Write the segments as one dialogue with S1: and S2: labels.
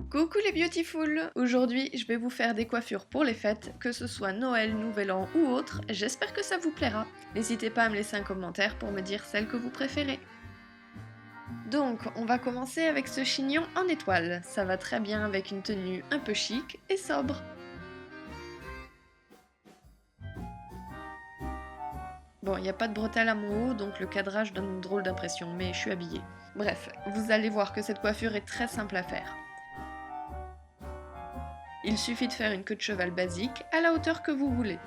S1: Coucou les beautiful! Aujourd'hui, je vais vous faire des coiffures pour les fêtes, que ce soit Noël, Nouvel An ou autre, j'espère que ça vous plaira. N'hésitez pas à me laisser un commentaire pour me dire celle que vous préférez. Donc, on va commencer avec ce chignon en étoile, ça va très bien avec une tenue un peu chic et sobre. Bon, il n'y a pas de bretelles à mon haut, donc le cadrage donne une drôle d'impression, mais je suis habillée. Bref, vous allez voir que cette coiffure est très simple à faire. Il suffit de faire une queue de cheval basique à la hauteur que vous voulez.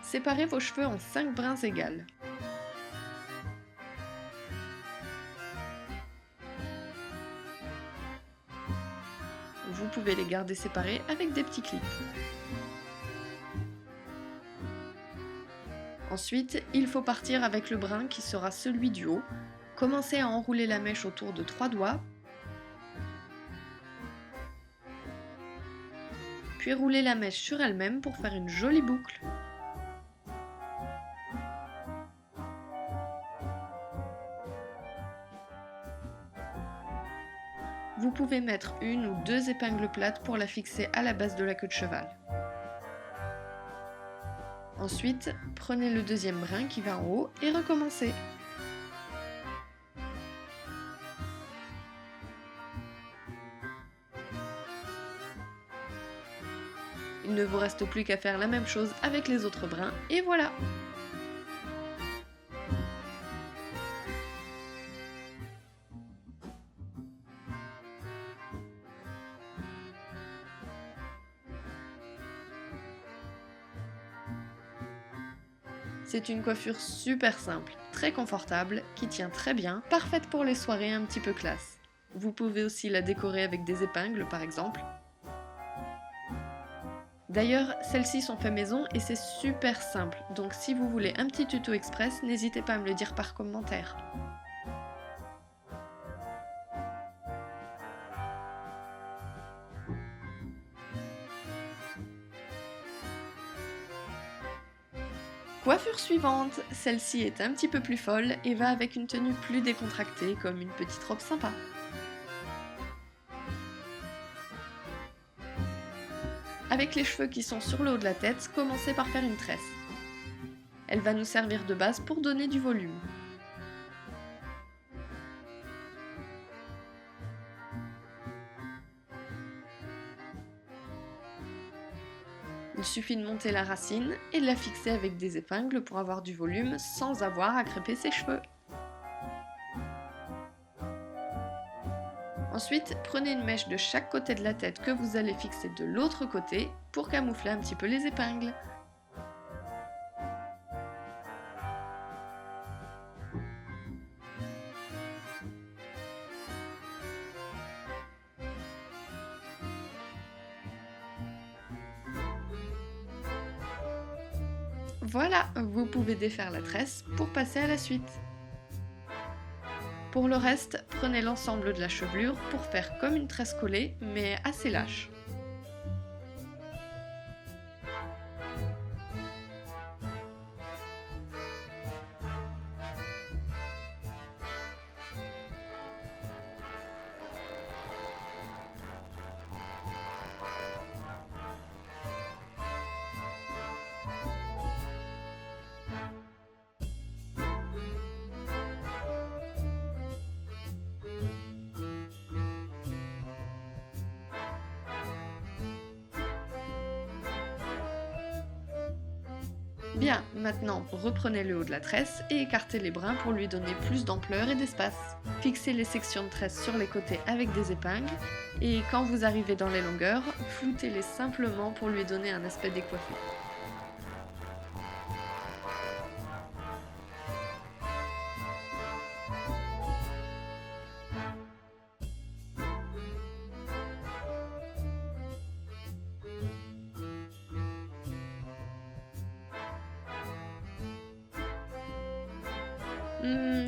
S1: Séparez vos cheveux en 5 brins égales. Vous pouvez les garder séparés avec des petits clips. Ensuite, il faut partir avec le brin qui sera celui du haut. Commencez à enrouler la mèche autour de 3 doigts, puis roulez la mèche sur elle-même pour faire une jolie boucle. Vous pouvez mettre une ou 2 épingles plates pour la fixer à la base de la queue de cheval. Ensuite, prenez le deuxième brin qui va en haut et recommencez. Il ne vous reste plus qu'à faire la même chose avec les autres brins et voilà! C'est une coiffure super simple, très confortable, qui tient très bien, parfaite pour les soirées un petit peu classe. Vous pouvez aussi la décorer avec des épingles par exemple. D'ailleurs, celles-ci sont faites maison et c'est super simple, donc si vous voulez un petit tuto express, n'hésitez pas à me le dire par commentaire. Coiffure suivante, celle-ci est un petit peu plus folle et va avec une tenue plus décontractée comme une petite robe sympa. Avec les cheveux qui sont sur le haut de la tête, commencez par faire une tresse. Elle va nous servir de base pour donner du volume. Il suffit de monter la racine et de la fixer avec des épingles pour avoir du volume sans avoir à crêper ses cheveux. Ensuite, prenez une mèche de chaque côté de la tête que vous allez fixer de l'autre côté pour camoufler un petit peu les épingles. Voilà, vous pouvez défaire la tresse pour passer à la suite. Pour le reste, prenez l'ensemble de la chevelure pour faire comme une tresse collée, mais assez lâche. Bien, maintenant reprenez le haut de la tresse et écartez les brins pour lui donner plus d'ampleur et d'espace. Fixez les sections de tresse sur les côtés avec des épingles et quand vous arrivez dans les longueurs, floutez-les simplement pour lui donner un aspect décoiffé.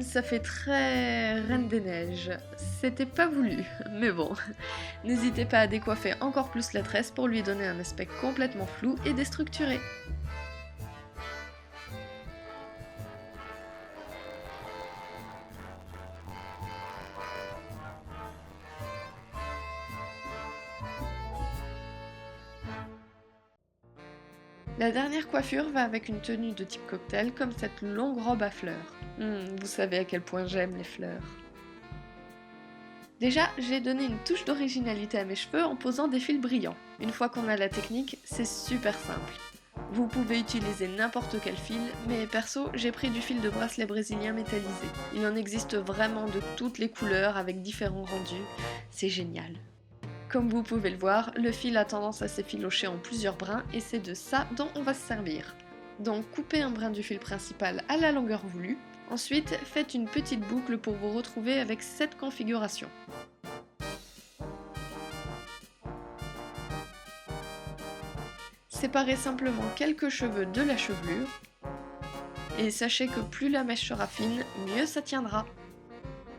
S1: Ça fait très Reine des Neiges. C'était pas voulu, mais bon. N'hésitez pas à décoiffer encore plus la tresse pour lui donner un aspect complètement flou et déstructuré. La dernière coiffure va avec une tenue de type cocktail comme cette longue robe à fleurs. Vous savez à quel point j'aime les fleurs. Déjà, j'ai donné une touche d'originalité à mes cheveux en posant des fils brillants. Une fois qu'on a la technique, c'est super simple. Vous pouvez utiliser n'importe quel fil, mais perso, j'ai pris du fil de bracelet brésilien métallisé. Il en existe vraiment de toutes les couleurs avec différents rendus, c'est génial. Comme vous pouvez le voir, le fil a tendance à s'effilocher en plusieurs brins et c'est de ça dont on va se servir. Donc coupez un brin du fil principal à la longueur voulue. Ensuite, faites une petite boucle pour vous retrouver avec cette configuration. Séparez simplement quelques cheveux de la chevelure. Et sachez que plus la mèche sera fine, mieux ça tiendra.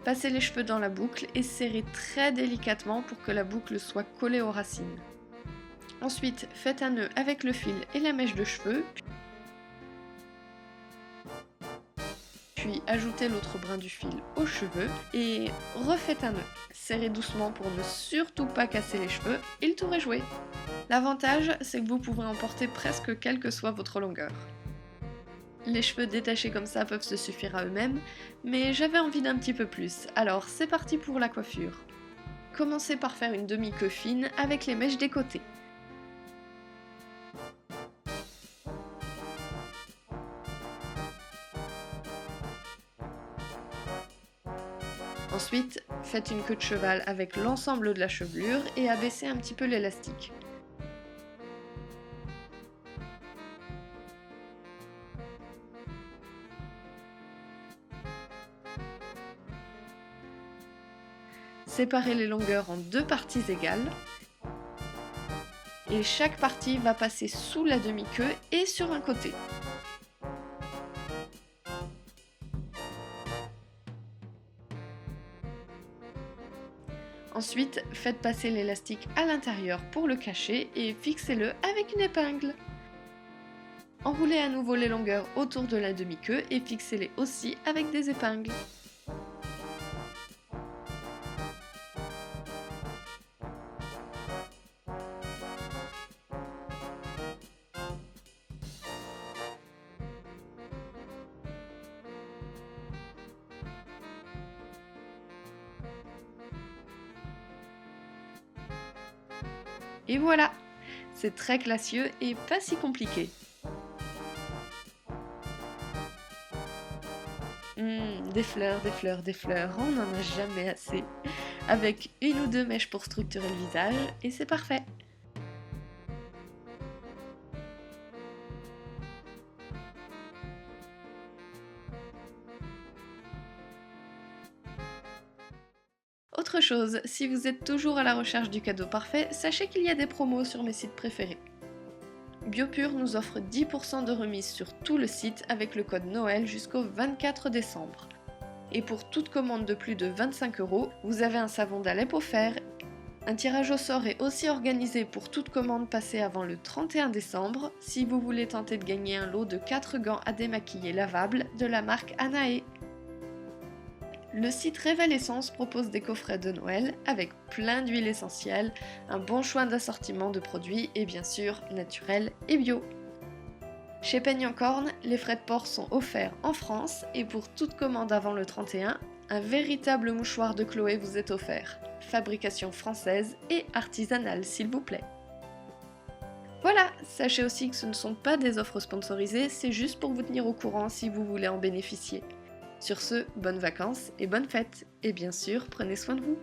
S1: Passez les cheveux dans la boucle et serrez très délicatement pour que la boucle soit collée aux racines. Ensuite, faites un nœud avec le fil et la mèche de cheveux, puis ajoutez l'autre brin du fil aux cheveux et refaites un nœud. Serrez doucement pour ne surtout pas casser les cheveux et le tour est joué. L'avantage, c'est que vous pouvez en porter presque quelle que soit votre longueur. Les cheveux détachés comme ça peuvent se suffire à eux-mêmes, mais j'avais envie d'un petit peu plus, alors c'est parti pour la coiffure. Commencez par faire une demi-queue fine avec les mèches des côtés. Ensuite, faites une queue de cheval avec l'ensemble de la chevelure et abaissez un petit peu l'élastique. Séparez les longueurs en deux parties égales et chaque partie va passer sous la demi-queue et sur un côté. Ensuite, faites passer l'élastique à l'intérieur pour le cacher et fixez-le avec une épingle. Enroulez à nouveau les longueurs autour de la demi-queue et fixez-les aussi avec des épingles. Et voilà, c'est très classieux et pas si compliqué. Des fleurs, des fleurs, des fleurs, on n'en a jamais assez. Avec une ou deux mèches pour structurer le visage et c'est parfait. Autre chose, si vous êtes toujours à la recherche du cadeau parfait, sachez qu'il y a des promos sur mes sites préférés. Biopure nous offre 10% de remise sur tout le site avec le code Noël jusqu'au 24 décembre. Et pour toute commande de plus de 25 €, vous avez un savon d'Alep offert. Un tirage au sort est aussi organisé pour toute commande passée avant le 31 décembre si vous voulez tenter de gagner un lot de 4 gants à démaquiller lavables de la marque Anae. Le site Révèle Essence propose des coffrets de Noël avec plein d'huiles essentielles, un bon choix d'assortiment de produits et bien sûr naturels et bio. Chez Peignancorn, les frais de port sont offerts en France et pour toute commande avant le 31, un véritable mouchoir de Chloé vous est offert. Fabrication française et artisanale s'il vous plaît. Voilà, sachez aussi que ce ne sont pas des offres sponsorisées, c'est juste pour vous tenir au courant si vous voulez en bénéficier. Sur ce, bonnes vacances et bonnes fêtes, et bien sûr, prenez soin de vous.